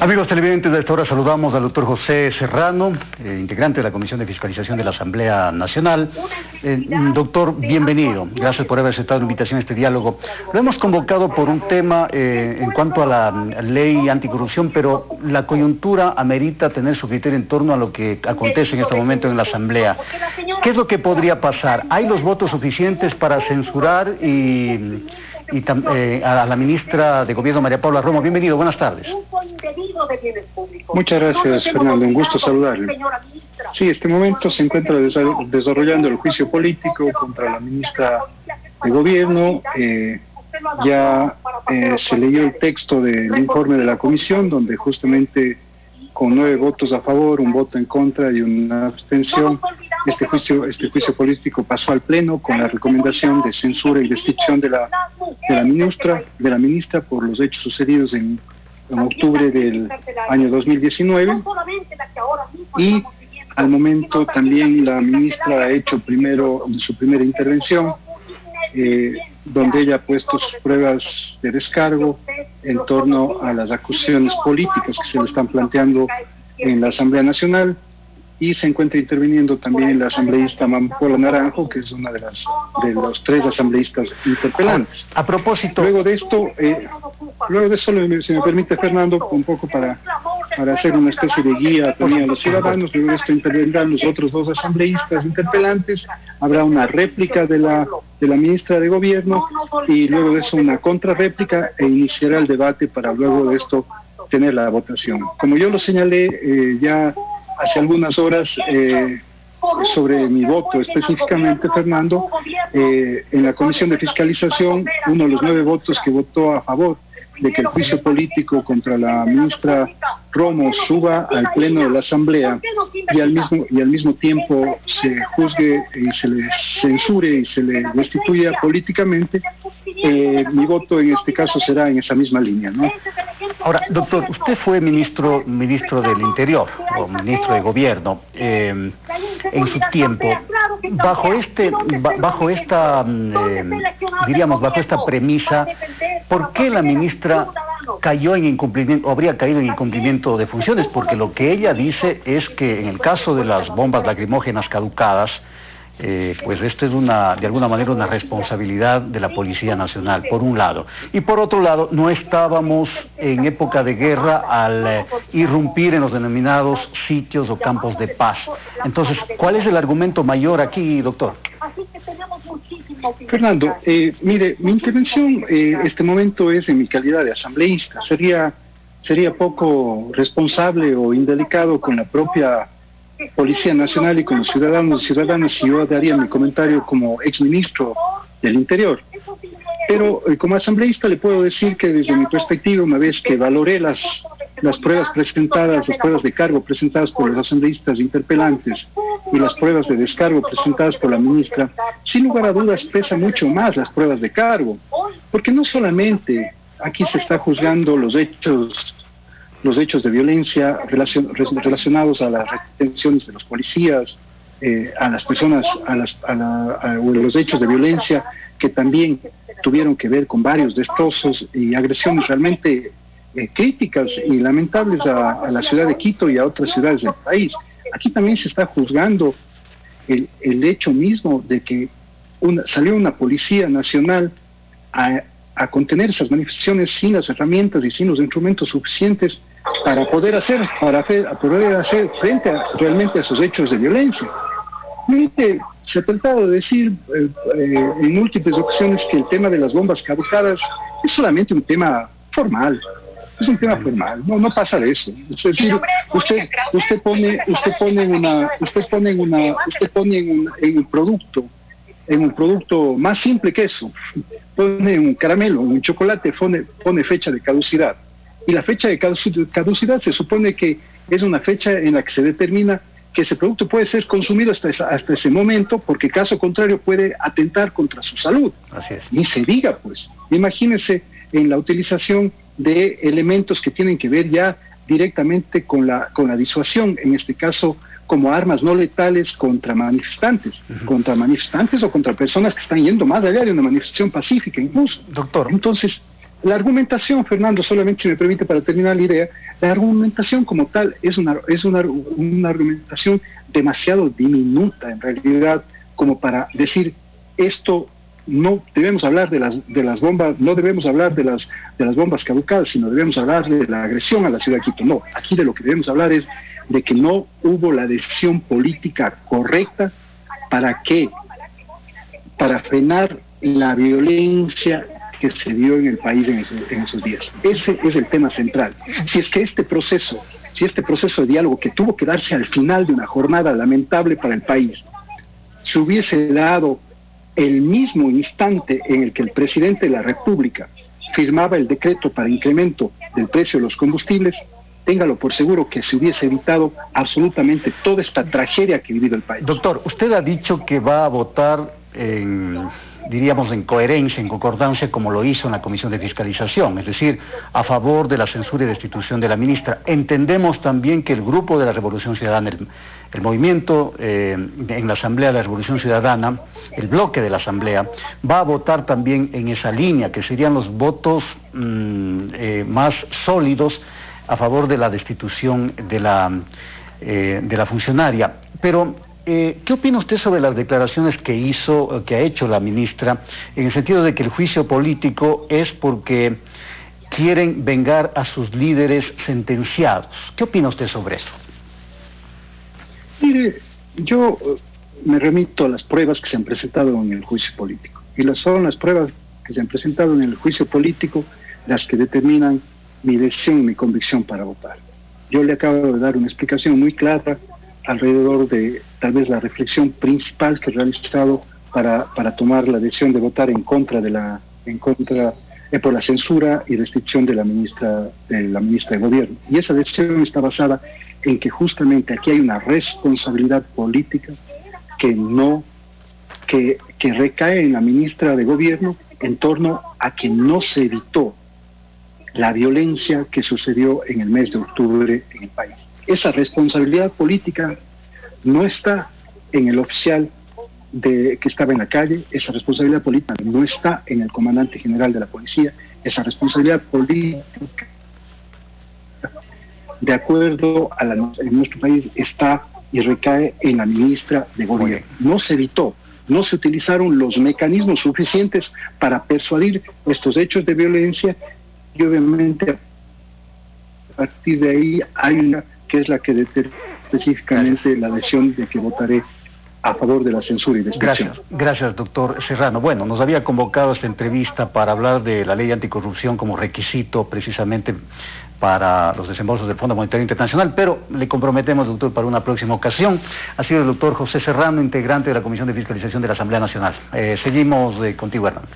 Amigos televidentes, de esta hora saludamos al doctor José Serrano, integrante de la Comisión de Fiscalización de la Asamblea Nacional. Doctor, bienvenido. Gracias por haber aceptado la invitación a este diálogo. Lo hemos convocado por un tema en cuanto a la ley anticorrupción, pero la coyuntura amerita tener su criterio en torno a lo que acontece en este momento en la Asamblea. ¿Qué es lo que podría pasar? ¿Hay los votos suficientes para censurar a la ministra de Gobierno, María Paula Romo? Bienvenido, buenas tardes. Muchas gracias, Fernando, un gusto saludarle. Sí, este momento se encuentra desarrollando el juicio político contra la ministra de Gobierno. Ya se leyó el texto del informe de la comisión, donde justamente con 9 votos a favor, 1 voto en contra y una abstención, este juicio político pasó al Pleno con la recomendación de censura y destitución de la ministra por los hechos sucedidos en octubre del año 2019, y al momento también la ministra ha hecho su primera intervención, donde ella ha puesto sus pruebas de descargo en torno a las acusaciones políticas que se le están planteando en la Asamblea Nacional, y se encuentra interviniendo también la asambleísta Amapola Naranjo, que es una de los 3 asambleístas interpelantes. A propósito... Luego de esto, si me permite, Fernando, un poco para hacer una especie de guía también a los ciudadanos. Luego de esto intervendrán los otros 2 asambleístas interpelantes, habrá una réplica de la ministra de Gobierno, y luego de eso una contrarréplica, e iniciará el debate para luego de esto tener la votación. Como yo lo señalé ya hace algunas horas sobre mi voto específicamente, Fernando, en la Comisión de Fiscalización, uno de los 9 votos que votó a favor de que el juicio político contra la ministra Romo suba al Pleno de la Asamblea y al mismo tiempo se juzgue y se le censure y se le destituya políticamente, mi voto en este caso será en esa misma línea, ¿no? Ahora, doctor, usted fue ministro del Interior, o ministro de Gobierno, en su tiempo. Bajo esta premisa, ¿por qué la ministra cayó en incumplimiento, o habría caído en incumplimiento de funciones? Porque lo que ella dice es que en el caso de las bombas lacrimógenas caducadas, pues esto es de alguna manera una responsabilidad de la Policía Nacional, por un lado. Y por otro lado, no estábamos en época de guerra al irrumpir en los denominados sitios o campos de paz. Entonces, ¿cuál es el argumento mayor aquí, doctor? Fernando, mire, mi intervención este momento es en mi calidad de asambleísta. Sería poco responsable o indelicado con la propia Policía Nacional y con los ciudadanos y ciudadanas si yo daría mi comentario como exministro del Interior. Pero como asambleísta le puedo decir que desde mi perspectiva, una vez que valoré las pruebas presentadas, las pruebas de cargo presentadas por los asambleístas interpelantes y las pruebas de descargo presentadas por la ministra, sin lugar a dudas pesa mucho más las pruebas de cargo, porque no solamente aquí se está juzgando los hechos de violencia relacionados a las retenciones de los policías, a las personas, los hechos de violencia que también tuvieron que ver con varios destrozos y agresiones realmente críticas y lamentables a la ciudad de Quito y a otras ciudades del país. Aquí también se está juzgando el hecho mismo de que salió una Policía Nacional a contener esas manifestaciones sin las herramientas y sin los instrumentos suficientes para poder hacer frente realmente a esos hechos de violencia. Mire, se ha tratado de decir en múltiples ocasiones que el tema de las bombas caducadas es solamente un tema formal. Es un tema formal, no pasa de eso. Es decir, usted pone en un producto más simple que eso, pone un caramelo, un chocolate, pone fecha de caducidad. Y la fecha de caducidad se supone que es una fecha en la que se determina que ese producto puede ser consumido hasta ese momento, porque caso contrario puede atentar contra su salud. Así es. Ni se diga, pues. Imagínense en la utilización de elementos que tienen que ver ya directamente con la disuasión, en este caso como armas no letales contra manifestantes, o contra personas que están yendo más allá de una manifestación pacífica incluso. Doctor. Entonces, La argumentación, Fernando, solamente si me permite para terminar la idea, la argumentación como tal es una argumentación demasiado diminuta en realidad como para decir esto. No debemos hablar de las bombas, no debemos hablar de las bombas caducadas, sino debemos hablar de la agresión a la ciudad de Quito. No, aquí de lo que debemos hablar es de que no hubo la decisión política correcta para frenar la violencia que se dio en el país en esos días. Ese es el tema central. Si este proceso de diálogo que tuvo que darse al final de una jornada lamentable para el país, se hubiese dado el mismo instante en el que el presidente de la República firmaba el decreto para incremento del precio de los combustibles, téngalo por seguro que se hubiese evitado absolutamente toda esta tragedia que ha vivido el país. Doctor, usted ha dicho que va a votar diríamos en coherencia, en concordancia, como lo hizo en la Comisión de Fiscalización, es decir, a favor de la censura y destitución de la ministra. Entendemos también que el grupo de la Revolución Ciudadana, el movimiento en la Asamblea de la Revolución Ciudadana, el bloque de la Asamblea, va a votar también en esa línea, que serían los votos más sólidos a favor de la destitución de la funcionaria. Pero ¿qué opina usted sobre las declaraciones que ha hecho la ministra, en el sentido de que el juicio político es porque quieren vengar a sus líderes sentenciados? ¿Qué opina usted sobre eso? Mire, yo me remito a las pruebas que se han presentado en el juicio político. Y son las pruebas que se han presentado en el juicio político las que determinan mi decisión y mi convicción para votar. Yo le acabo de dar una explicación muy clara alrededor de tal vez la reflexión principal que he realizado para tomar la decisión de votar en contra por la censura y restricción de la ministra de Gobierno. Y esa decisión está basada en que justamente aquí hay una responsabilidad política que recae en la ministra de Gobierno en torno a que no se evitó la violencia que sucedió en el mes de octubre en el país. Esa responsabilidad política no está en el oficial que estaba en la calle, esa responsabilidad política no está en el comandante general de la policía, esa responsabilidad política, de acuerdo en nuestro país, está y recae en la ministra de Gobierno. No se evitó, no se utilizaron los mecanismos suficientes para persuadir estos hechos de violencia y obviamente a partir de ahí hay una que es la que determina específicamente la decisión de que votaré a favor de la censura y destrucción. Gracias, doctor Serrano. Bueno, nos había convocado esta entrevista para hablar de la ley anticorrupción como requisito precisamente para los desembolsos del Fondo Monetario Internacional, pero le comprometemos, doctor, para una próxima ocasión. Ha sido el doctor José Serrano, integrante de la Comisión de Fiscalización de la Asamblea Nacional. Seguimos contigo, Hernán.